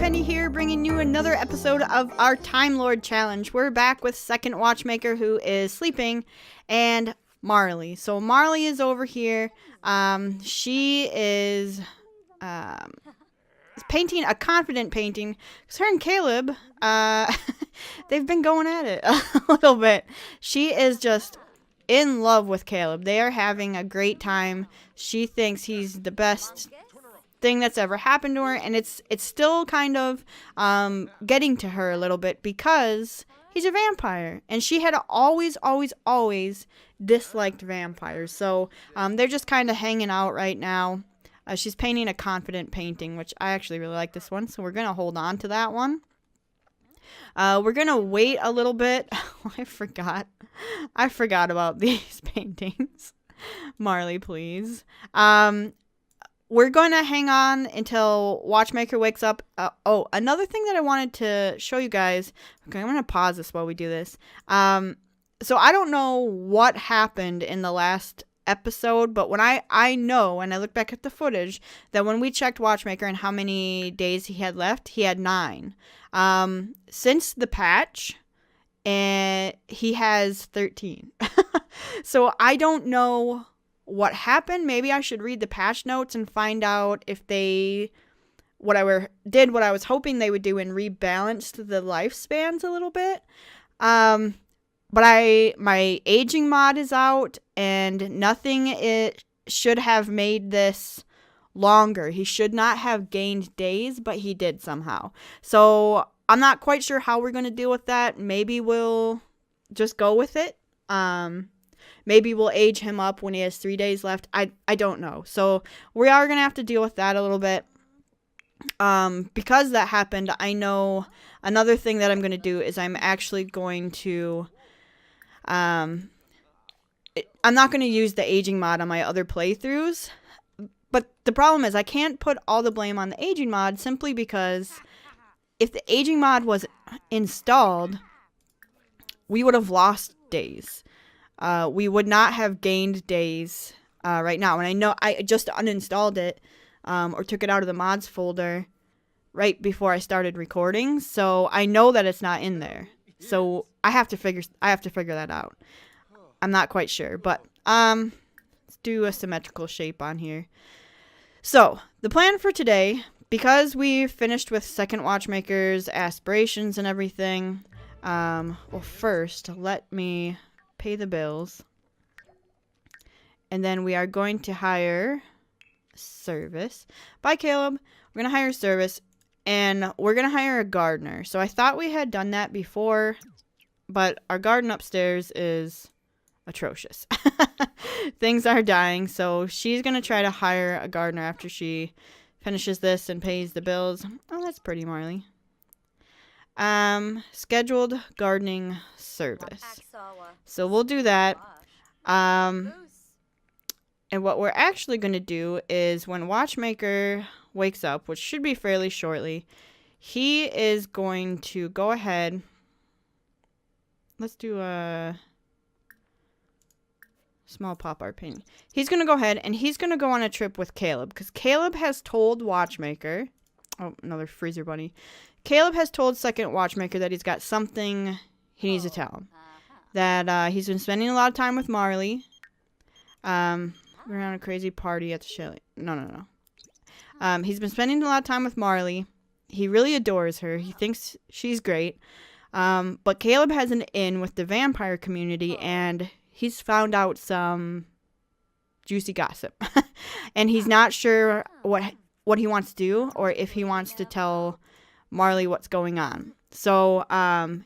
GamerPenny here, bringing you another episode of our Time Lord Challenge. We're back with second Watchmaker, who is sleeping, and Marley. So Marley is over here. She is painting a confident painting. Because her and Caleb, they've been going at it a little bit. She is just in love with Caleb. They are having a great time. She thinks he's the best thing that's ever happened to her, and it's still kind of getting to her a little bit because he's a vampire, and she had always disliked vampires. So they're just kind of hanging out right now. She's painting a confident painting, which I actually really like this one, so we're gonna hold on to that one. We're gonna wait a little bit. I forgot about these paintings. Marley, please. We're going to hang on until Watchmaker wakes up. Another thing that I wanted to show you guys. Okay, I'm going to pause this while we do this. So I don't know what happened in the last episode, but when I know, and I look back at the footage, that when we checked Watchmaker and how many days he had left, he had 9. Since the patch, and he has 13. So I don't know what happened. Maybe I should read the patch notes and find out if they what I was hoping they would do and rebalanced the lifespans a little bit. But my aging mod is out, and nothing it should have made this longer. He should not have gained days, but he did somehow. So I'm not quite sure how we're going to deal with that. Maybe we'll just go with it. Maybe we'll age him up when he has 3 days left. I don't know. So we are going to have to deal with that a little bit. Because that happened, I know another thing that I'm going to do is I'm actually going to... I'm not going to use the aging mod on my other playthroughs. But the problem is I can't put all the blame on the aging mod simply because if the aging mod was installed, we would have lost days. We would not have gained days right now. And I know I just uninstalled it or took it out of the mods folder right before I started recording. So I know that it's not in there. So I have to figure that out. I'm not quite sure, but let's do a symmetrical shape on here. So the plan for today, because we finished with second Watchmaker's aspirations and everything, well, first let me pay the bills, and then we are going to hire service. Bye, Caleb. We're going to hire service, and we're going to hire a gardener. So I thought we had done that before, but our garden upstairs is atrocious. Things are dying, so she's going to try to hire a gardener after she finishes this and pays the bills. Oh, that's pretty, Marley. Scheduled gardening service. So we'll do that. And what we're actually going to do is when Watchmaker wakes up, which should be fairly shortly, he is going to go ahead. Let's do a small pop art painting. He's going to go ahead and he's going to go on a trip with Caleb, because Caleb has told Watchmaker. Oh, another freezer bunny. Caleb has told second Watchmaker that he's got something he needs to tell him. That he's been spending a lot of time with Marley. We're on a crazy party at the chalet. No. He's been spending a lot of time with Marley. He really adores her. He thinks she's great. But Caleb has an in with the vampire community, and he's found out some juicy gossip. And he's not sure what he wants to do, or if he wants to tell Marley what's going on. So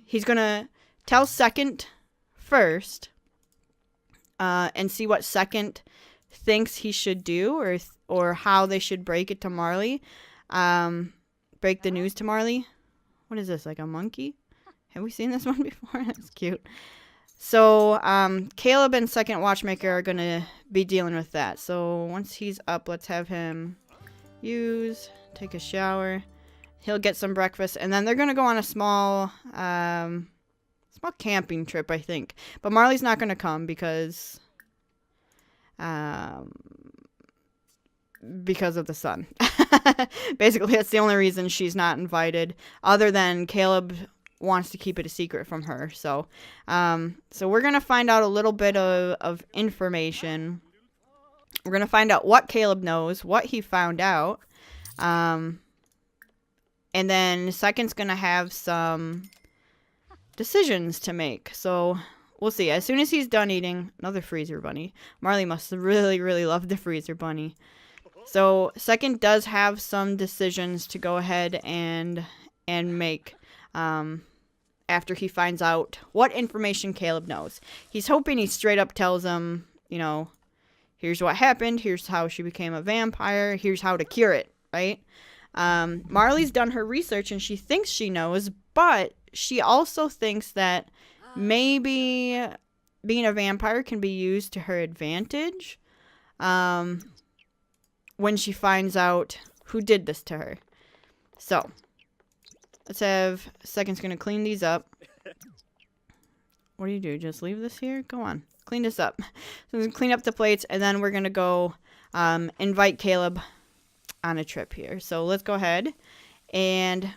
he's going to tell second first, and see what second thinks he should do, or how they should break it to Marley. Break the news to Marley. What is this, like a monkey? Have we seen this one before? That's cute. So Caleb and second Watchmaker are going to be dealing with that. So once he's up, let's have him take a shower. He'll get some breakfast, and then they're going to go on a small camping trip, I think. But Marley's not going to come because because of the sun. Basically, that's the only reason she's not invited, other than Caleb wants to keep it a secret from her. So we're going to find out a little bit of information. We're going to find out what Caleb knows, what he found out. And then Second's going to have some decisions to make. So we'll see. As soon as he's done eating, another freezer bunny. Marley must really, really love the freezer bunny. So Second does have some decisions to go ahead and make after he finds out what information Caleb knows. He's hoping he straight up tells him, you know, here's what happened, here's how she became a vampire, here's how to cure it, right? Marley's done her research and she thinks she knows, but she also thinks that maybe being a vampire can be used to her advantage when she finds out who did this to her. So, let's have Second's going to clean these up. What do you do? Just leave this here? Go on. Clean this up. So we're going to clean up the plates, and then we're going to go invite Caleb on a trip here. So let's go ahead. And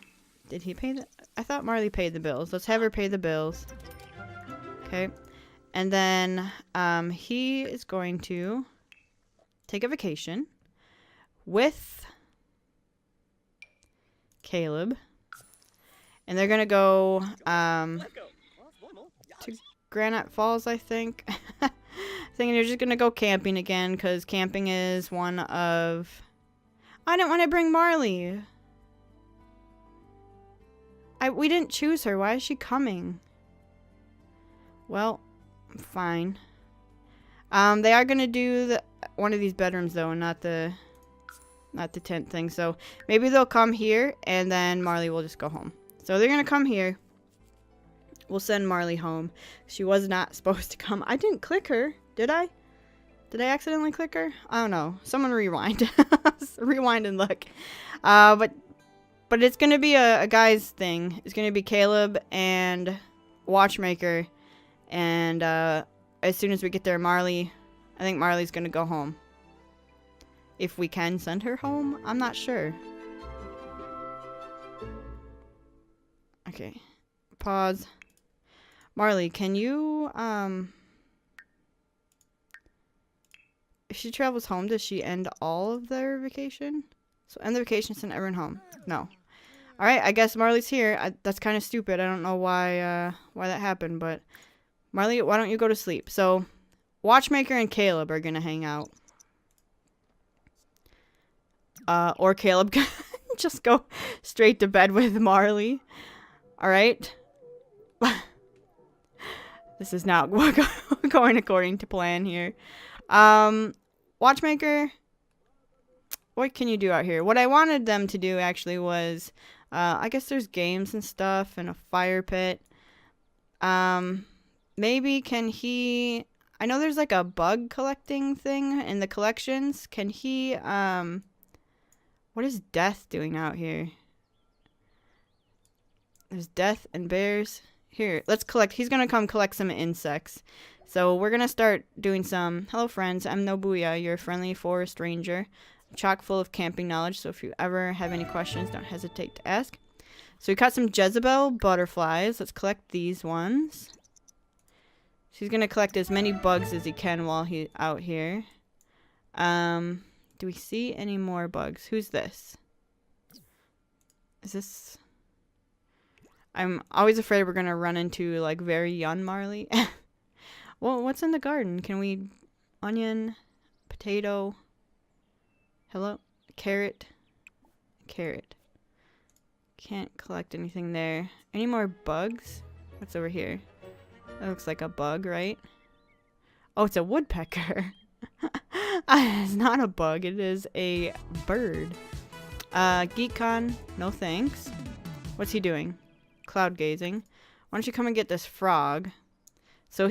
did he pay the... I thought Marley paid the bills. Let's have her pay the bills. Okay. And then he is going to take a vacation with Caleb. And they're going to go to Granite Falls, I think. I think they're just going to go camping again, because camping is one of... I didn't want to bring Marley. We didn't choose her. Why is she coming? Well, fine. They are going to do one of these bedrooms, though, and not the tent thing. So maybe they'll come here, and then Marley will just go home. So they're going to come here. We'll send Marley home. She was not supposed to come. I didn't click her. Did I? Did I accidentally click her? I don't know. Someone rewind. Rewind and look. But it's going to be a guy's thing. It's going to be Caleb and Watchmaker. And as soon as we get there, I think Marley's going to go home. If we can send her home, I'm not sure. Okay. Pause. Marley, can you, if she travels home, does she end all of their vacation? So end the vacation, send everyone home. No. Alright, I guess Marley's here. That's kind of stupid. I don't know why that happened, but Marley, why don't you go to sleep? So, Watchmaker and Caleb are gonna hang out. Or Caleb can just go straight to bed with Marley. Alright? This is not going according to plan here. Watchmaker, what can you do out here? What I wanted them to do actually was, I guess there's games and stuff and a fire pit. Maybe can he, I know there's like a bug collecting thing in the collections. Can he, what is Death doing out here? There's Death and bears. Here, let's collect. He's going to come collect some insects. So we're going to start doing some... Hello, friends. I'm Nobuya, your friendly forest ranger. I'm chock full of camping knowledge, so if you ever have any questions, don't hesitate to ask. So we caught some Jezebel butterflies. Let's collect these ones. He's going to collect as many bugs as he can while he's out here. Do we see any more bugs? Who's this? Is this... I'm always afraid we're going to run into, like, very young Marley. Well, what's in the garden? Can we... Onion, potato, hello, carrot, carrot. Can't collect anything there. Any more bugs? What's over here? That looks like a bug, right? Oh, it's a woodpecker. It's not a bug. It is a bird. GeekCon, no thanks. What's he doing? Cloud gazing. Why don't you come and get this frog? So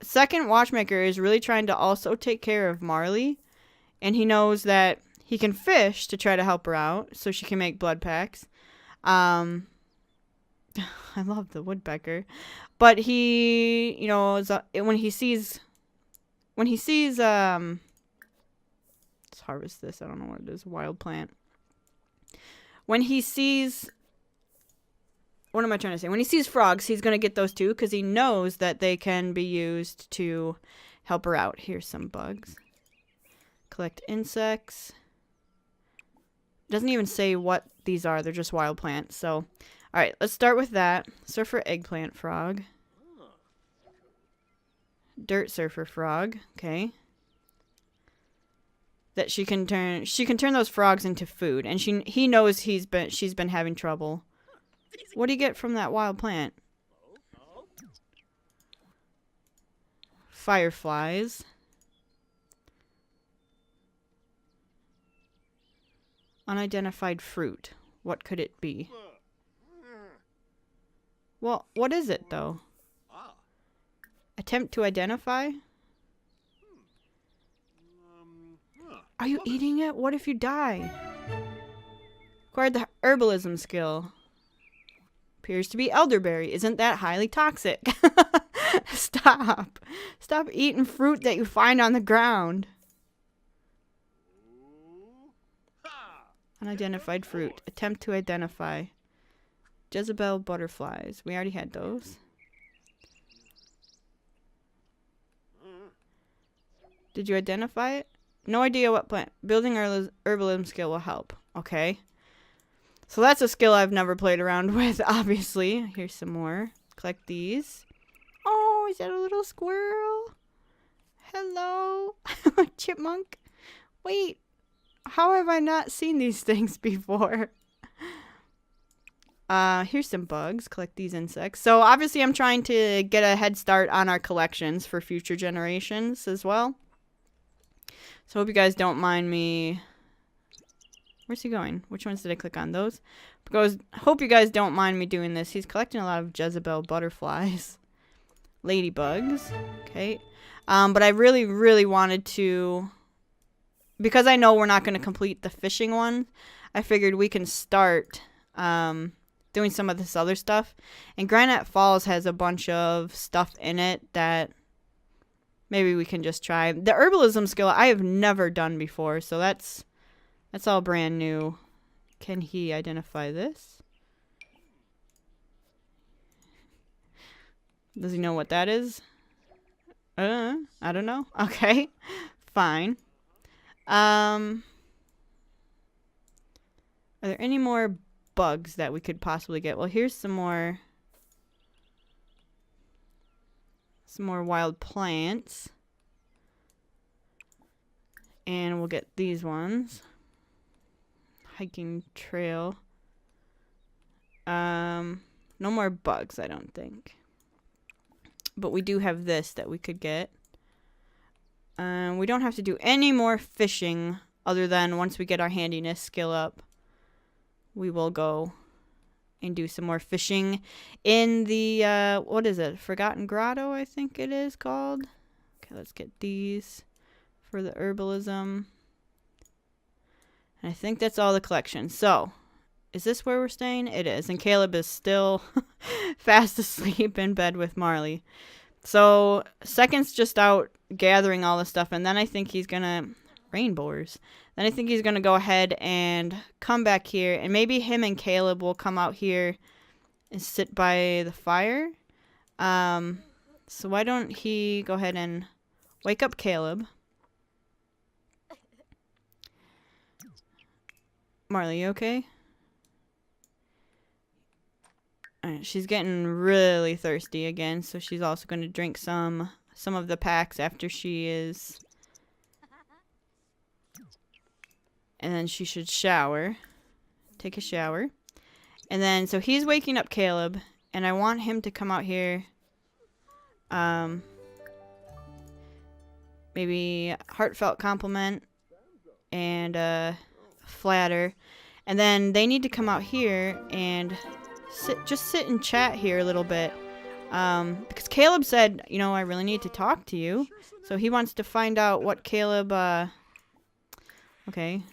second Watchmaker is really trying to also take care of Marley. And he knows that he can fish to try to help her out so she can make blood packs. I love the woodpecker. But he, you know, when he sees Let's harvest this. I don't know what it is. Wild plant. When he sees... What am I trying to say? When he sees frogs, he's going to get those too because he knows that they can be used to help her out. Here's some bugs. Collect insects. Doesn't even say what these are. They're just wild plants. So, all right, let's start with that. Surfer eggplant frog. Dirt surfer frog. Okay. That she can turn those frogs into food, and he knows she's been having trouble. What do you get from that wild plant? Fireflies. Unidentified fruit. What could it be? Well, what is it though? Attempt to identify? Are you eating it? What if you die? Acquired the herbalism skill. Appears to be elderberry. Isn't that highly toxic? Stop. Stop eating fruit that you find on the ground. Unidentified fruit. Attempt to identify. Jezebel butterflies. We already had those. Did you identify it? No idea what plant. Building herbalism skill will help. Okay. So that's a skill I've never played around with, obviously. Here's some more. Collect these. Oh, is that a little squirrel? Hello. Chipmunk. Wait. How have I not seen these things before? Here's some bugs. Collect these insects. So obviously I'm trying to get a head start on our collections for future generations as well. So hope you guys don't mind me. Where's he going? Which ones did I click on? Those? Because hope you guys don't mind me doing this. He's collecting a lot of Jezebel butterflies. Ladybugs. Okay. But I really, really wanted to... Because I know we're not going to complete the fishing one, I figured we can start doing some of this other stuff. And Granite Falls has a bunch of stuff in it that maybe we can just try. The herbalism skill I have never done before, so that's all brand new. Can he identify this? Does he know what that is? I don't know. Okay, fine. Are there any more bugs that we could possibly get? Well, here's some more wild plants. And we'll get these ones. Hiking trail. No more bugs, I don't think. But we do have this that we could get. We don't have to do any more fishing other than once we get our handiness skill up. We will go and do some more fishing in the, what is it? Forgotten Grotto, I think it is called. Okay, let's get these for the herbalism. And I think that's all the collection. So, is this where we're staying? It is. And Caleb is still fast asleep in bed with Marley. So, Second's just out gathering all this stuff. And then I think he's going to... Rainbowers. Then I think he's going to go ahead and come back here. And maybe him and Caleb will come out here and sit by the fire. So why don't he go ahead and wake up Caleb. Marley, you okay? Alright, she's getting really thirsty again, so she's also going to drink some of the packs after she is... And then she should shower. Take a shower. And then, so he's waking up Caleb, and I want him to come out here. Maybe heartfelt compliment and flatter. And then they need to come out here and just sit and chat here a little bit. Because Caleb said, you know, I really need to talk to you. So he wants to find out what Caleb, okay.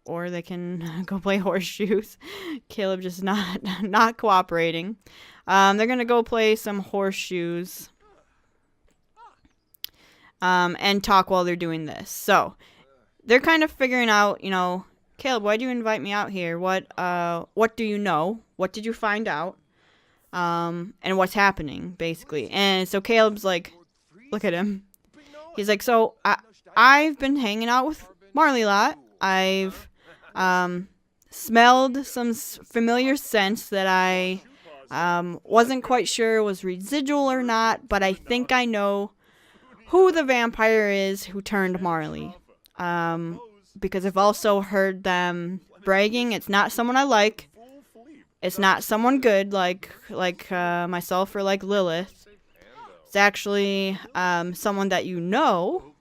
Or they can go play horseshoes. Caleb just not cooperating. They're going to go play some horseshoes. And talk while they're doing this. So, they're kind of figuring out, you know, Caleb, why do you invite me out here? What do you know? What did you find out? And what's happening, basically. And so Caleb's like, look at him. He's like, so I've been hanging out with Marley a lot. I've smelled some familiar scents that I wasn't quite sure was residual or not, but I think I know who the vampire is who turned Marley. Because I've also heard them bragging. It's not someone I like. It's not someone good like myself or like Lilith. It's actually someone that you know,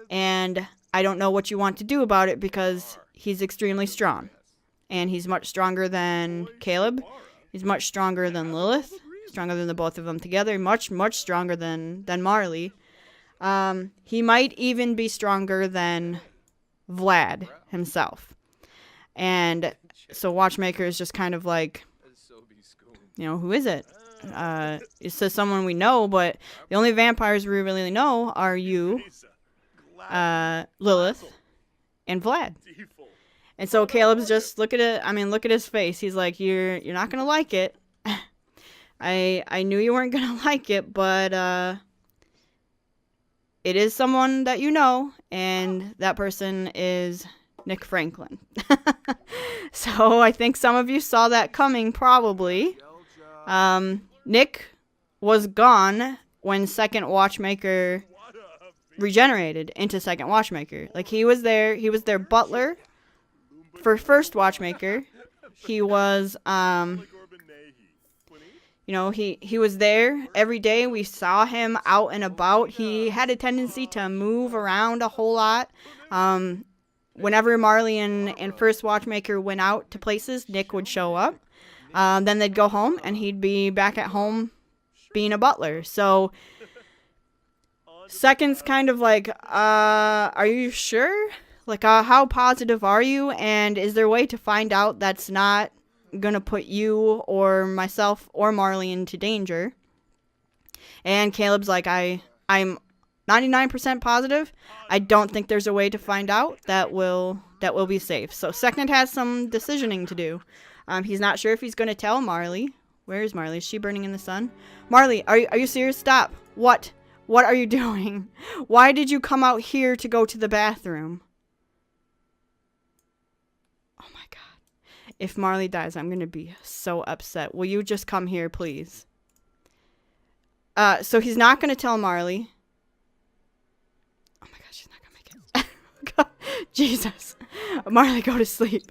and I don't know what you want to do about it because he's extremely strong. And he's much stronger than Caleb. He's much stronger than Lilith. Stronger than the both of them together. Much, much stronger than Marley. He might even be stronger than Vlad himself. And so Watchmaker is just kind of like, you know, who is it? It says someone we know, but the only vampires we really know are you, Lilith, and Vlad. And so Caleb's just, look at it. I mean, look at his face. He's like, you're not gonna like it. I knew you weren't gonna like it, but it is someone that you know, and that person is Nick Franklin. So I think some of you saw that coming, probably. Nick was gone when Second Watchmaker regenerated into Second Watchmaker. Like, he was their butler for First Watchmaker. He was, you know, he was there every day. We saw him out and about. He had a tendency to move around a whole lot. Whenever Marley and First Watchmaker went out to places, Nick would show up. Then they'd go home, and he'd be back at home being a butler. So Second's kind of like, are you sure? Like, how positive are you? And is there a way to find out that's not gonna put you or myself or Marley into danger? And Caleb's like, I'm 99% positive. I don't think there's a way to find out that will be safe. So Second has some decisioning to do. He's not sure if he's going to tell Marley. Where is Marley? Is she burning in the sun? Marley, are you serious? Stop. What are you doing? Why did you come out here to go to the bathroom? Oh my god. If Marley dies, I'm going to be so upset. Will you just come here, please? So he's not going to tell Marley. Oh my god, she's not going to make it. God, Jesus. Marley, go to sleep.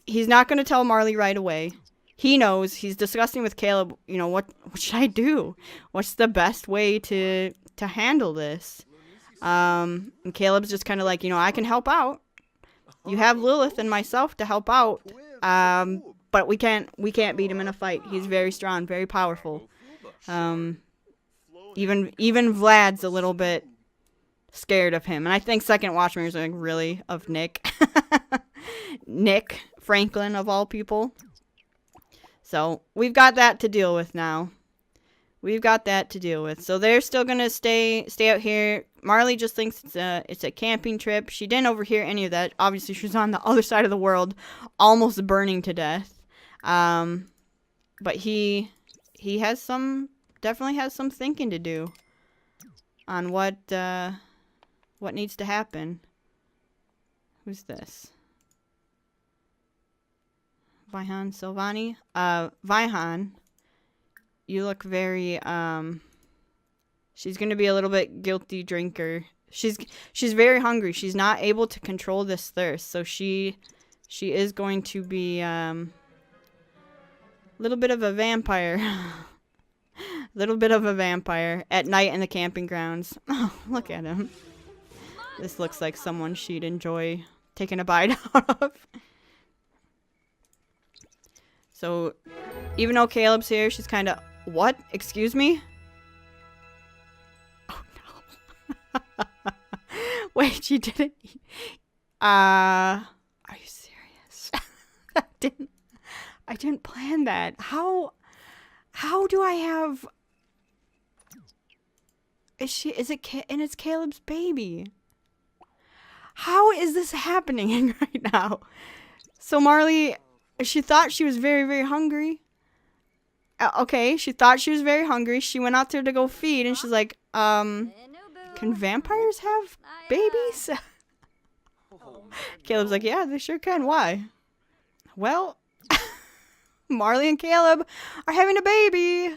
He's not going to tell Marley right away. He knows. He's discussing with Caleb, you know, what should I do? What's the best way to handle this? And Caleb's just kind of like, you know, I can help out. You have Lilith and myself to help out. But we can't beat him in a fight. He's very strong, very powerful. Even Vlad's a little bit scared of him. And I think Second Watchman is like, really, of Nick. Nick Franklin, of all people. So we've got that to deal with now. So they're still gonna stay out here. Marley just thinks it's a camping trip. She didn't overhear any of that. Obviously, she's on the other side of the world, almost burning to death. But he definitely has some thinking to do on what needs to happen. Who's this? Vihan Silvani? Vihan, you look very, she's gonna be a little bit guilty drinker. She's very hungry. She's not able to control this thirst, so she is going to be, a little bit of a vampire. Little bit of a vampire at night in the camping grounds. Oh, look at him. This looks like someone she'd enjoy taking a bite out of. So, even though Caleb's here, she's kind of, what? Excuse me? Oh, no. Wait, she didn't. Are you serious? I didn't plan that. How do I have... and it's Caleb's baby. How is this happening right now? So Marley, she thought she was very, very hungry. Okay, she thought she was very hungry. She went out there to go feed, and she's like, can vampires have babies? Caleb's like, yeah, they sure can. Why? Well, Marley and Caleb are having a baby.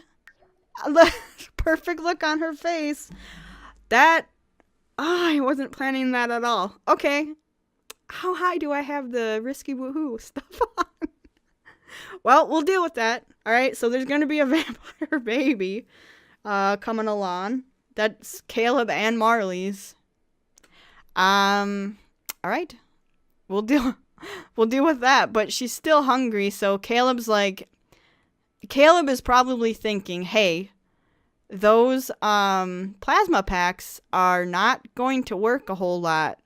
Perfect look on her face. I wasn't planning that at all. Okay. How high do I have the risky woohoo stuff on? Well, we'll deal with that. All right, so there's going to be a vampire baby coming along. That's Caleb and Marley's. All right. We'll deal with that, but she's still hungry, so Caleb is probably thinking, "Hey, those plasma packs are not going to work a whole lot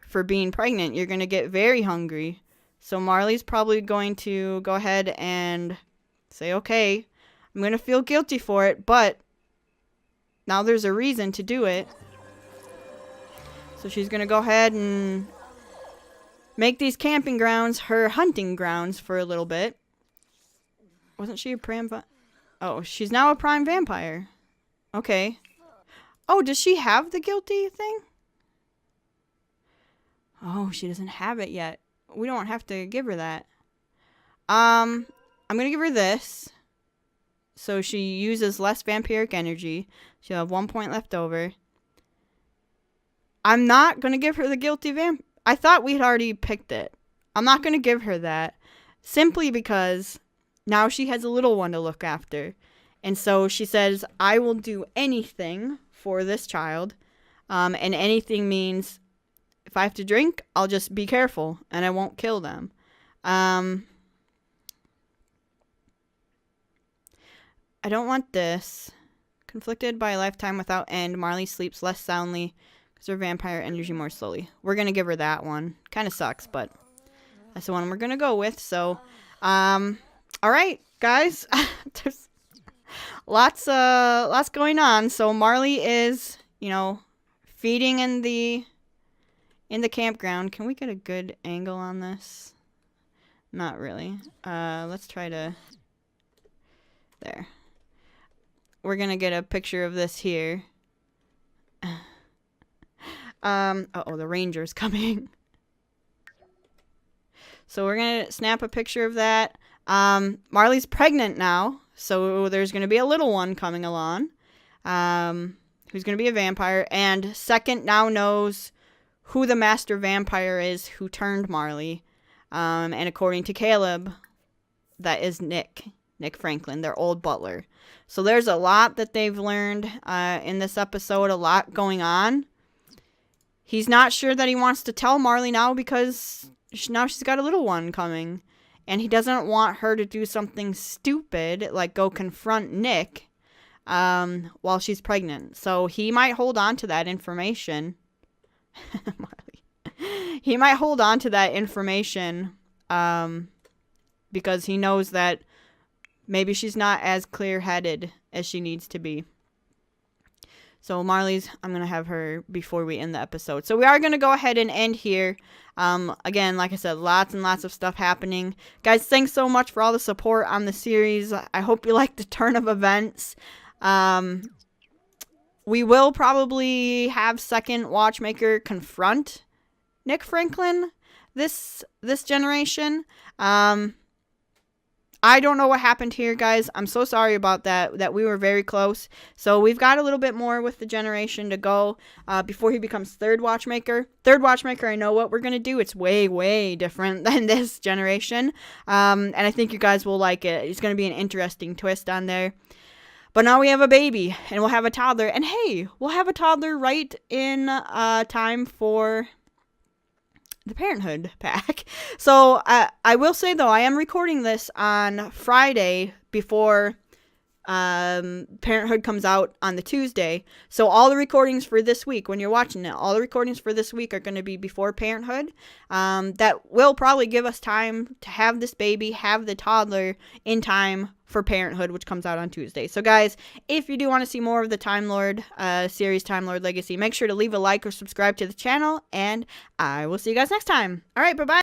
for being pregnant. You're going to get very hungry." So Marley's probably going to go ahead and say, "Okay, I'm going to feel guilty for it, but now there's a reason to do it." So she's going to go ahead and make these camping grounds her hunting grounds for a little bit. Wasn't she a prime? Oh, she's now a prime vampire. Okay. Oh, does she have the guilty thing? Oh, she doesn't have it yet. We don't have to give her that. I'm going to give her this. So she uses less vampiric energy. She'll have 1 point left over. I'm not going to give her the guilty vamp. I thought we'd already picked it. I'm not going to give her that. Simply because now she has a little one to look after. And so she says, I will do anything for this child. And anything means if I have to drink, I'll just be careful and I won't kill them. I don't want this. Conflicted by a lifetime without end, Marley sleeps less soundly because her vampire energy more slowly. We're going to give her that one. Kind of sucks, but that's the one we're going to go with. So, all right, guys. There's lots going on. So Marley is, feeding in the campground. Can we get a good angle on this? Not really. Let's try to... There. We're going to get a picture of this here. Uh-oh, the ranger's coming. So we're going to snap a picture of that. Marley's pregnant now, so there's going to be a little one coming along, who's going to be a vampire. And Second now knows who the master vampire is who turned Marley. And according to Caleb, that is Nick Franklin, their old butler. So there's a lot that they've learned in this episode, a lot going on. He's not sure that he wants to tell Marley now because now she's got a little one coming. And he doesn't want her to do something stupid, like go confront Nick while she's pregnant. So he might hold on to that information. Marley. He might hold on to that information because he knows that maybe she's not as clear-headed as she needs to be. So Marley's, I'm going to have her before we end the episode. So we are going to go ahead and end here. Again, like I said, lots and lots of stuff happening. Guys, thanks so much for all the support on the series. I hope you like the turn of events. We will probably have Second Watchmaker confront Nick Franklin this generation. I don't know what happened here, guys. I'm so sorry about that we were very close. So we've got a little bit more with the generation to go before he becomes Third Watchmaker. Third Watchmaker, I know what we're going to do. It's way, way different than this generation. And I think you guys will like it. It's going to be an interesting twist on there. But now we have a baby, and we'll have a toddler. And hey, we'll have a toddler right in time for the Parenthood pack. So I will say, though, I am recording this on Friday before Parenthood comes out on the Tuesday. So all the recordings for this week, when you're watching it, all the recordings for this week are going to be before Parenthood. That will probably give us time to have this baby, have the toddler in time for Parenthood, which comes out on Tuesday. So guys, if you do want to see more of the Time Lord series, Time Lord Legacy, make sure to leave a like or subscribe to the channel, and I will see you guys next time. All right, bye-bye.